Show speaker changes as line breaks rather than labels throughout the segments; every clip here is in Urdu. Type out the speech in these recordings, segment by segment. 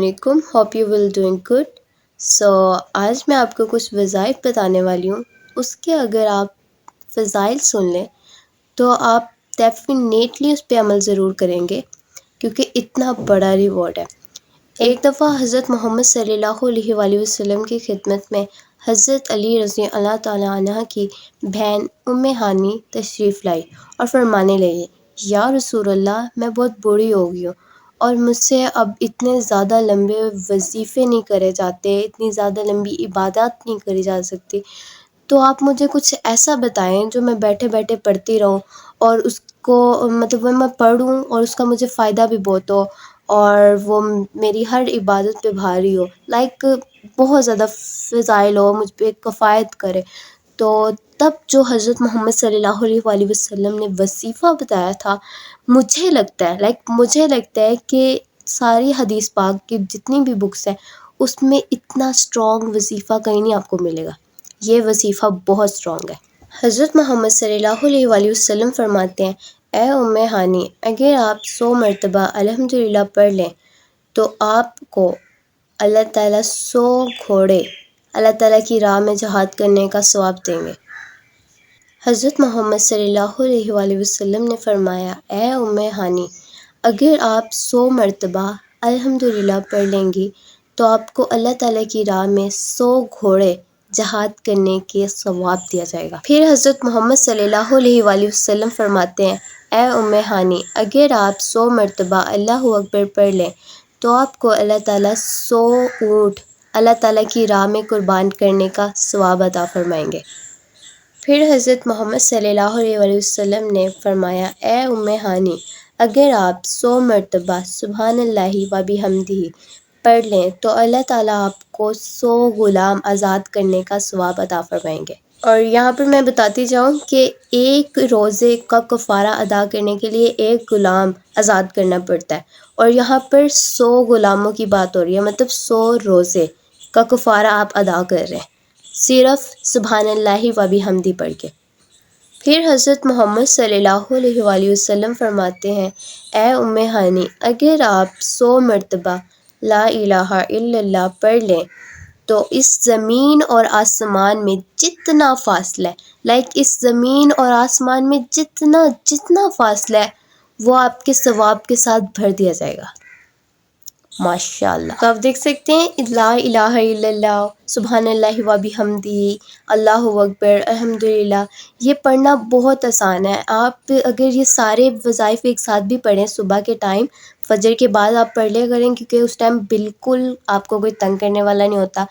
علیکم، hope you will doing good. So آج میں آپ کو کچھ وظائف بتانے والی ہوں. اس کے اگر آپ فضائل سن لیں تو آپ ڈیفینیٹلی اس پہ عمل ضرور کریں گے کیونکہ اتنا بڑا ریوارڈ ہے. ایک دفعہ حضرت محمد صلی اللہ علیہ وآلہ وسلم کی خدمت میں حضرت علی رضی اللہ تعالیٰ عنہ کی بہن ام ہانی تشریف لائی اور فرمانے لگی، یا رسول اللہ، میں بہت بوڑھی ہو گئی ہوں اور مجھ سے اب اتنے زیادہ لمبے وظیفے نہیں کرے جاتے، اتنی زیادہ لمبی عبادات نہیں کری جا سکتی، تو آپ مجھے کچھ ایسا بتائیں جو میں بیٹھے بیٹھے پڑھتی رہوں اور اس کو مطلب میں پڑھوں اور اس کا مجھے فائدہ بھی بہت ہو اور وہ میری ہر عبادت پہ بھاری ہو، بہت زیادہ فضائل ہو، مجھ پہ کفایت کرے. تو تب جو حضرت محمد صلی اللہ علیہ وآلہ وسلم نے وظیفہ بتایا تھا، مجھے لگتا ہے کہ ساری حدیث پاک کی جتنی بھی بکس ہیں اس میں اتنا اسٹرانگ وظیفہ کہیں نہیں آپ کو ملے گا. یہ وظیفہ بہت اسٹرانگ ہے. حضرت محمد صلی اللہ علیہ وآلہ وسلم فرماتے ہیں، اے ام ہانی، اگر آپ 100 مرتبہ الحمدللہ پڑھ لیں تو آپ کو اللہ تعالیٰ 100 گھوڑے اللہ تعالیٰ کی راہ میں جہاد کرنے کا ثواب دیں گے. حضرت محمد صلی اللہ علیہ وآلہ وسلم نے فرمایا، اے ام ہانی، اگر آپ 100 مرتبہ الحمدللہ پڑھ لیں گی تو آپ کو اللہ تعالیٰ کی راہ میں 100 گھوڑے جہاد کرنے کے ثواب دیا جائے گا. پھر حضرت محمد صلی اللہ علیہ وآلہ وسلم فرماتے ہیں، اے ام ہانی، اگر آپ 100 مرتبہ اللہ اکبر پڑھ لیں تو آپ کو اللہ تعالیٰ 100 اونٹ اللہ تعالیٰ کی راہ میں قربان کرنے کا ثواب عطا فرمائیں گے. پھر حضرت محمد صلی اللہ علیہ وآلہ وسلم نے فرمایا، اے ام ہانی، اگر آپ 100 مرتبہ سبحان اللہ و بحمدہ پڑھ لیں تو اللہ تعالیٰ آپ کو 100 غلام آزاد کرنے کا ثواب عطا فرمائیں گے. اور یہاں پر میں بتاتی جاؤں کہ ایک روزے کا کفارہ ادا کرنے کے لیے ایک غلام آزاد کرنا پڑتا ہے، اور یہاں پر 100 غلاموں کی بات ہو رہی ہے، مطلب 100 روزے کا کفارہ آپ ادا کر رہے ہیں صرف سبحان اللہ و بحمدہ پڑھ کے. پھر حضرت محمد صلی اللہ علیہ وآلہ وسلم فرماتے ہیں، اے ام ہانی، اگر آپ 100 مرتبہ لا الہ الا اللہ پڑھ لیں تو اس زمین اور آسمان میں جتنا فاصلہ ہے، اس زمین اور آسمان میں جتنا فاصلہ ہے وہ آپ کے ثواب کے ساتھ بھر دیا جائے گا. ماشاءاللہ. تو آپ دیکھ سکتے ہیں لا الہ الا اللہ، سبحان اللہ و بحمدہ، اللہ اکبر، الحمدللہ، یہ پڑھنا بہت آسان ہے. آپ اگر یہ سارے وظائف ایک ساتھ بھی پڑھیں صبح کے ٹائم، فجر کے بعد آپ پڑھ لیا کریں کیونکہ اس ٹائم بالکل آپ کو کوئی تنگ کرنے والا نہیں ہوتا.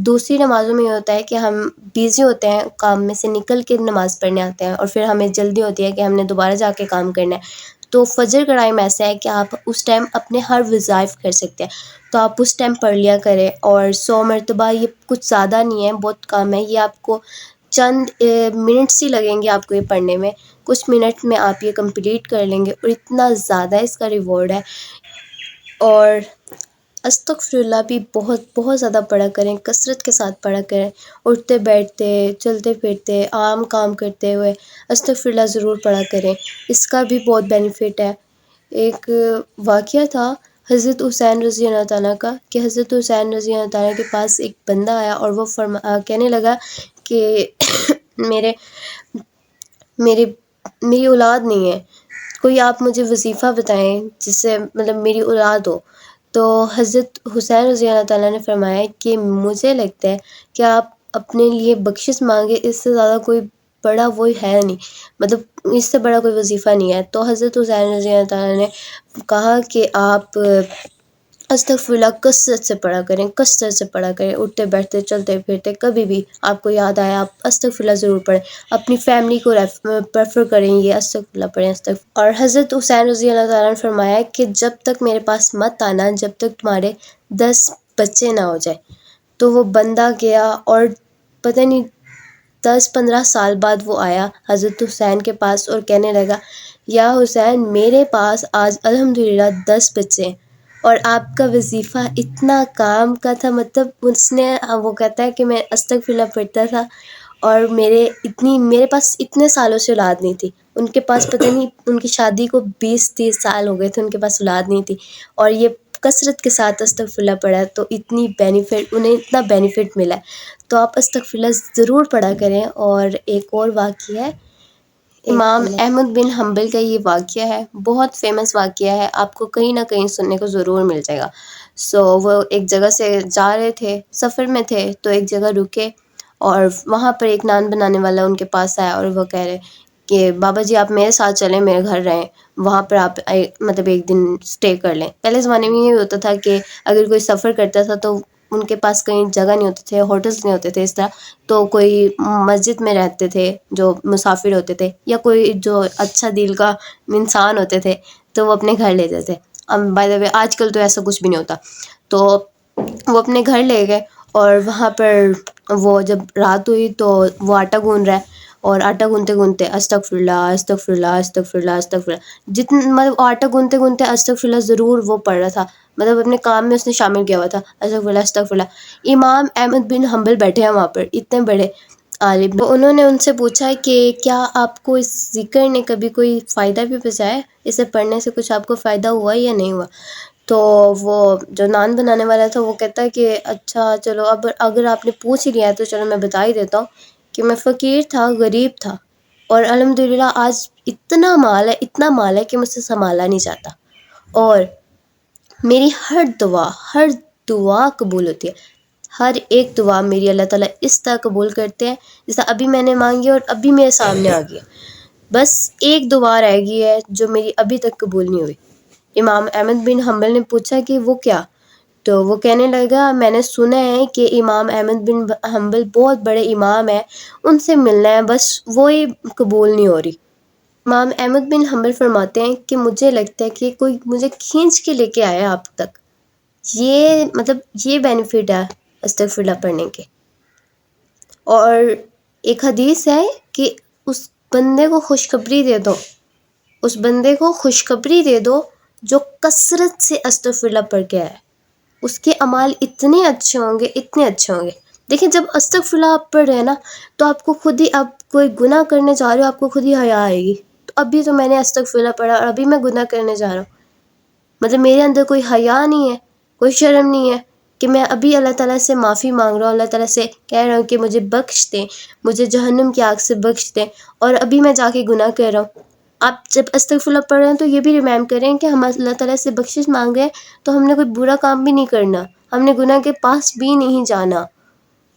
دوسری نمازوں میں یہ ہوتا ہے کہ ہم بیزی ہوتے ہیں، کام میں سے نکل کے نماز پڑھنے آتے ہیں اور پھر ہمیں جلدی ہوتی ہے کہ ہم نے دوبارہ جا کے کام کرنا ہے. تو فجر کا ٹائم ایسا ہے کہ آپ اس ٹائم اپنے ہر وظائف کر سکتے ہیں، تو آپ اس ٹائم پڑھ لیا کریں. اور 100 مرتبہ یہ کچھ زیادہ نہیں ہے، بہت کم ہے، یہ آپ کو چند منٹس ہی لگیں گے آپ کو یہ پڑھنے میں، کچھ منٹ میں آپ یہ کمپلیٹ کر لیں گے، اور اتنا زیادہ اس کا ریوارڈ ہے. اور استغفر اللہ بھی بہت زیادہ پڑھا کریں، کثرت کے ساتھ پڑھا کریں. اٹھتے بیٹھتے، چلتے پھرتے، عام کام کرتے ہوئے استغفر اللہ ضرور پڑھا کریں، اس کا بھی بہت بینیفٹ ہے. ایک واقعہ تھا حضرت حسین رضی اللہ تعالیٰ کا، کہ حضرت حسین رضی اللہ تعالیٰ کے پاس ایک بندہ آیا اور وہ کہنے لگا کہ میری اولاد نہیں ہے، کوئی آپ مجھے وظیفہ بتائیں جس سے مطلب میری اولاد ہو. تو حضرت حسین رضی اللہ تعالیٰ نے فرمایا کہ مجھے لگتا ہے کہ آپ اپنے لیے بخشش مانگے، اس سے زیادہ کوئی بڑا وہی ہے نہیں، مطلب اس سے بڑا کوئی وظیفہ نہیں ہے. تو حضرت حسین رضی اللہ تعالیٰ نے کہا کہ آپ استغفر اللہ کثرت سے پڑھا کریں، اٹھتے بیٹھتے چلتے پھرتے، کبھی بھی آپ کو یاد آیا آپ استغفر اللہ ضرور پڑھیں. اپنی فیملی کو پریفر کریں یہ استغفر اللہ پڑھیں. اور حضرت حسین رضی اللہ تعالیٰ نے فرمایا کہ جب تک میرے پاس مت آنا جب تک تمہارے 10 بچے نہ ہو جائے. تو وہ بندہ گیا اور پتہ نہیں 10-15 سال بعد وہ آیا حضرت حسین کے پاس اور کہنے لگا، یا حسین، میرے پاس آج الحمدللہ 10 بچے ہیں، اور آپ کا وظیفہ اتنا کام کا تھا. مطلب وہ کہتا ہے کہ میں استغفر اللہ پڑھتا تھا اور میرے پاس اتنے سالوں سے اولاد نہیں تھی. ان کے پاس پتہ نہیں، ان کی شادی کو 20-30 سال ہو گئے تھے، ان کے پاس اولاد نہیں تھی، اور یہ کثرت کے ساتھ استغفراللہ پڑھا ہے تو انہیں اتنا بینیفٹ ملا ہے، تو آپ استغفراللہ ضرور پڑھا کریں۔ اور ایک اور واقعہ ہے، امام احمد بن حنبل کا یہ واقعہ ہے، بہت فیمس واقعہ ہے، آپ کو کہیں نہ کہیں سننے کو ضرور مل جائے گا۔ وہ ایک جگہ سے جا رہے تھے، سفر میں تھے، تو ایک جگہ رکے اور وہاں پر ایک نان بنانے والا ان کے پاس آیا اور وہ کہہ رہے کہ بابا جی آپ میرے ساتھ چلیں، میرے گھر رہیں، وہاں پر آپ مطلب ایک دن اسٹے کر لیں۔ پہلے زمانے میں یہ ہوتا تھا کہ اگر کوئی سفر کرتا تھا تو ان کے پاس کہیں جگہ نہیں ہوتے تھے، ہوٹلس نہیں ہوتے تھے اس طرح، تو کوئی مسجد میں رہتے تھے جو مسافر ہوتے تھے، یا کوئی جو اچھا دل کا انسان ہوتے تھے تو وہ اپنے گھر لیتے تھے۔ بائی دا وے آج کل تو ایسا کچھ بھی نہیں ہوتا، تو وہ اپنے گھر لے گئے اور وہاں پر وہ جب رات ہوئی تو وہ آٹا گوندھ رہا ہے، اور آٹا گوندھتے گوندھتے استغفراللہ استغفراللہ استغفراللہ استغفراللہ، مطلب آٹا گوندھتے گوندھتے استغفراللہ ضرور وہ پڑھ رہا تھا، مطلب اپنے کام میں اس نے شامل کیا ہوا تھا، استغفراللہ استغفراللہ۔ امام احمد بن حنبل بیٹھے ہیں وہاں پر، اتنے بڑے عالم، تو انہوں نے ان سے پوچھا کہ کیا آپ کو اس ذکر نے کبھی کوئی فائدہ بھی پہنچایا ہے، اسے پڑھنے سے کچھ آپ کو فائدہ ہوا یا نہیں ہوا؟ تو وہ جو نان بنانے والا تھا وہ کہتا ہے کہ اچھا چلو، اب اگر آپ نے پوچھ ہی لیا ہے تو چلو میں بتا ہی دیتا ہوں کہ میں فقیر تھا، غریب تھا، اور الحمدللہ آج اتنا مال ہے کہ مجھ سے سنبھالا نہیں جاتا، اور میری ہر دعا قبول ہوتی ہے، ہر ایک دعا میری اللہ تعالیٰ اس طرح قبول کرتے ہیں جیسا ابھی میں نے مانگی اور ابھی میرے سامنے آ گیا، بس ایک دعا رہ گئی ہے جو میری ابھی تک قبول نہیں ہوئی۔ امام احمد بن حنبل نے پوچھا کہ وہ کیا؟ تو وہ کہنے لگا میں نے سنا ہے کہ امام احمد بن حنبل بہت بڑے امام ہیں، ان سے ملنا ہے، بس وہی قبول نہیں ہو رہی۔ امام احمد بن حنبل فرماتے ہیں کہ مجھے لگتا ہے کہ کوئی مجھے کھینچ کے لے کے آیا آپ تک، یہ بینیفٹ ہے استغفراللہ پڑھنے کے۔ اور ایک حدیث ہے کہ اس بندے کو خوشخبری دے دو جو کثرت سے استغفراللہ پڑھ کے آیا ہے، اس کے اعمال اتنے اچھے ہوں گے۔ دیکھیں جب استغفراللہ آپ پڑھ رہے ہیں نا تو آپ کو خود ہی، آپ کوئی گناہ کرنے جا رہے ہو آپ کو خود ہی حیا آئے گی، تو ابھی تو میں نے استغفراللہ پڑھا اور ابھی میں گناہ کرنے جا رہا ہوں، مطلب میرے اندر کوئی حیا نہیں ہے، کوئی شرم نہیں ہے کہ میں ابھی اللہ تعالیٰ سے معافی مانگ رہا ہوں، اللہ تعالیٰ سے کہہ رہا ہوں کہ مجھے بخش دیں، مجھے جہنم کی آگ سے بخش دیں، اور ابھی میں جا کے گناہ کر رہا ہوں۔ آپ جب استغفراللہ پڑھ رہے ہیں تو یہ بھی ریمائنڈ کریں کہ ہم اللہ تعالیٰ سے بخشش مانگ رہے ہیں تو ہم نے کوئی برا کام بھی نہیں کرنا، ہم نے گناہ کے پاس بھی نہیں جانا،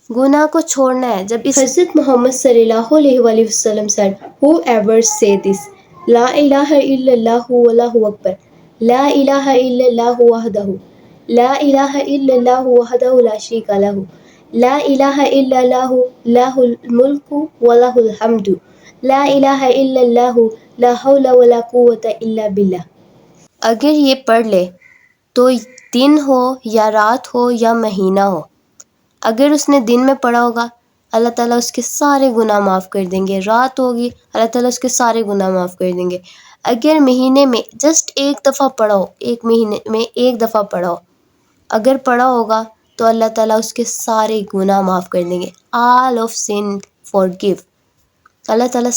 گناہ کو چھوڑنا ہے۔ جب حضرت محمد صلی اللہ علیہ وآلہ وسلم said, whoever say this, لا الہ الا اللہ واللہ اکبر، لا الہ الا اللہ وحدہ، لا الہ الا اللہ وحدہ لا شریک لہ، لا الہ الا اللہ لہ الملک ولہ الحمد، لا الہ الا اللہ لا حول ولا قوۃ الا باللہ۔ اگر یہ پڑھ لے تو دن ہو یا رات ہو یا مہینہ ہو، اگر اس نے دن میں پڑھا ہوگا اللہ تعالیٰ اس کے سارے گناہ معاف کر دیں گے، رات ہوگی اللہ تعالیٰ اس کے سارے گناہ معاف کر دیں گے۔ اگر مہینے میں جسٹ ایک دفعہ پڑھا ہو، ایک مہینے میں ایک دفعہ پڑھا ہو، اگر پڑھا ہوگا تو اللہ تعالیٰ اس کے سارے گناہ معاف کر دیں گے۔ آل آف سن فارگیو، اللہ تعالیٰ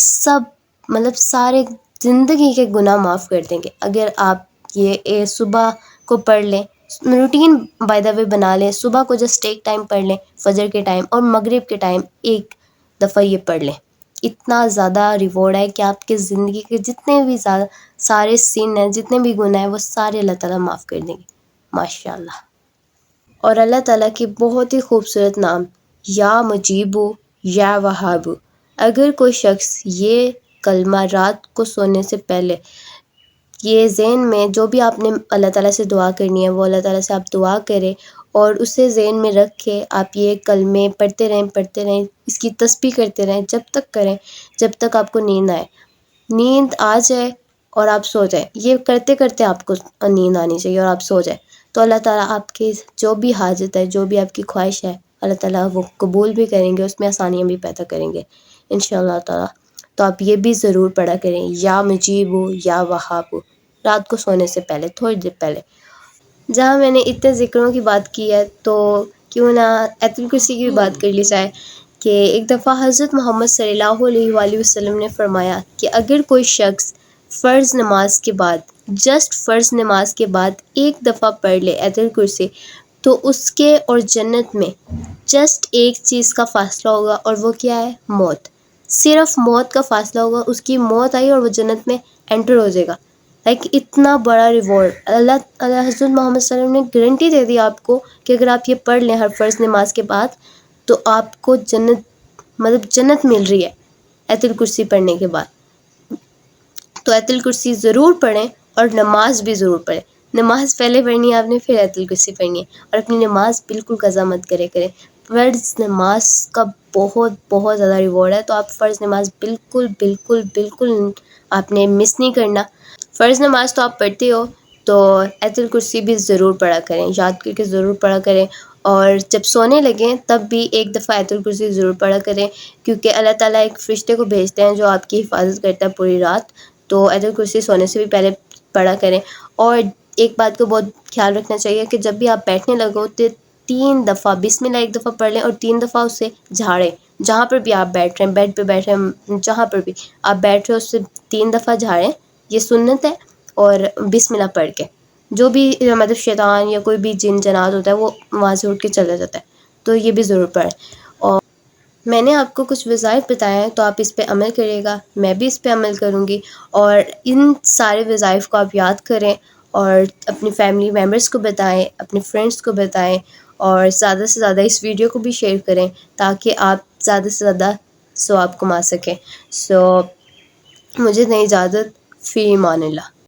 سارے زندگی کے گناہ معاف کر دیں گے اگر آپ یہ صبح کو پڑھ لیں، روٹین بائی دا وے بنا لیں، صبح کو جسٹ ایک ٹائم پڑھ لیں، فجر کے ٹائم اور مغرب کے ٹائم ایک دفعہ یہ پڑھ لیں، اتنا زیادہ ریوارڈ ہے کہ آپ کے زندگی کے جتنے بھی سارے سن ہیں، جتنے بھی گناہ ہیں، وہ سارے اللہ تعالیٰ معاف کر دیں گے ماشاء اللہ۔ اور اللہ تعالیٰ کے بہت ہی خوبصورت نام یا مجیبو یا وہابو، اگر کوئی شخص یہ کلمہ رات کو سونے سے پہلے یہ ذہن میں جو بھی آپ نے اللہ تعالیٰ سے دعا کرنی ہے وہ اللہ تعالیٰ سے آپ دعا کریں اور اسے ذہن میں رکھ کے آپ یہ کلمے پڑھتے رہیں، اس کی تسبیح کرتے رہیں، جب تک کریں جب تک آپ کو نیند آئے، نیند آ جائے اور آپ سو جائیں، یہ کرتے کرتے آپ کو نیند آنی چاہیے اور آپ سو جائیں، تو اللہ تعالیٰ آپ کی جو بھی حاجت ہے، جو بھی آپ کی خواہش ہے، اللہ تعالیٰ وہ قبول بھی کریں گے، اس میں آسانیاں بھی پیدا کریں گے انشاءاللہ تعالیٰ۔ تو آپ یہ بھی ضرور پڑھا کریں یا مجیبو یا وہابو، رات کو سونے سے پہلے، تھوڑی دیر پہلے۔ جہاں میں نے اتنے ذکروں کی بات کی ہے تو کیوں نہ آیت الکرسی کی بھی بات کر لی جائے کہ ایک دفعہ حضرت محمد صلی اللہ علیہ وآلہ وسلم نے فرمایا کہ اگر کوئی شخص فرض نماز کے بعد، جسٹ فرض نماز کے بعد ایک دفعہ پڑھ لے آیت الکرسی، تو اس کے اور جنت میں جسٹ ایک چیز کا فاصلہ ہوگا، اور وہ کیا ہے؟ موت. صرف موت کا فاصلہ ہوگا، اس کی موت آئی اور وہ جنت میں انٹر ہو جائے گا. لائک اتنا بڑا ریوارڈ اللہ حضرت محمد صلی اللہ علیہ وسلم نے گارنٹی دے دی آپ کو کہ اگر آپ یہ پڑھ لیں ہر فرض نماز کے بعد تو آپ کو جنت، مطلب جنت مل رہی ہے آیت الکرسی پڑھنے کے بعد. تو آیت الکرسی ضرور پڑھیں، اور نماز بھی ضرور پڑھیں. نماز پہلے پڑھنی ہے آپ نے، پھر آیت الکرسی پڑھنی ہے، اور اپنی نماز بالکل قضا مت کریں. فرض نماز کا بہت بہت زیادہ ریوارڈ ہے، تو آپ فرض نماز بالکل بالکل بالکل آپ نے مس نہیں کرنا. فرض نماز تو آپ پڑھتے ہو، تو آیت الکرسی بھی ضرور پڑھا کریں، یاد کر کے ضرور پڑھا کریں. اور جب سونے لگیں تب بھی ایک دفعہ آیت الکرسی ضرور پڑھا کریں، کیونکہ اللہ تعالیٰ ایک فرشتے کو بھیجتے ہیں جو آپ کی حفاظت کرتا ہے پوری رات. تو آیت الکرسی سونے سے بھی پہلے پڑھا کریں. اور ایک بات کو بہت خیال رکھنا چاہیے کہ جب بھی آپ بیٹھنے لگو تو 3 دفعہ بسم اللہ ایک دفعہ پڑھ لیں، اور 3 دفعہ اسے جھاڑیں. جہاں پر بھی آپ بیٹھ رہے ہیں، بیڈ پہ بیٹھ رہے ہیں، جہاں پر بھی آپ بیٹھ رہے ہو اس سے 3 دفعہ جھاڑیں. یہ سنت ہے. اور بسم اللہ پڑھ کے جو بھی مطلب شیطان یا کوئی بھی جن جنات ہوتا ہے وہ وہاں سے اٹھ کے چلا جاتا ہے. تو یہ بھی ضرور پڑھیں. اور میں نے آپ کو کچھ وظائف بتایا ہیں، تو آپ اس پہ عمل کریے گا، میں بھی اس پہ عمل کروں گی. اور ان سارے وظائف کو آپ یاد کریں، اور اپنی فیملی ممبرس کو بتائیں، اپنے فرینڈس کو بتائیں، اور زیادہ سے زیادہ اس ویڈیو کو بھی شیئر کریں تاکہ آپ زیادہ سے زیادہ ثواب کما سکیں. سو مجھے دیں اجازت، فی امان اللہ.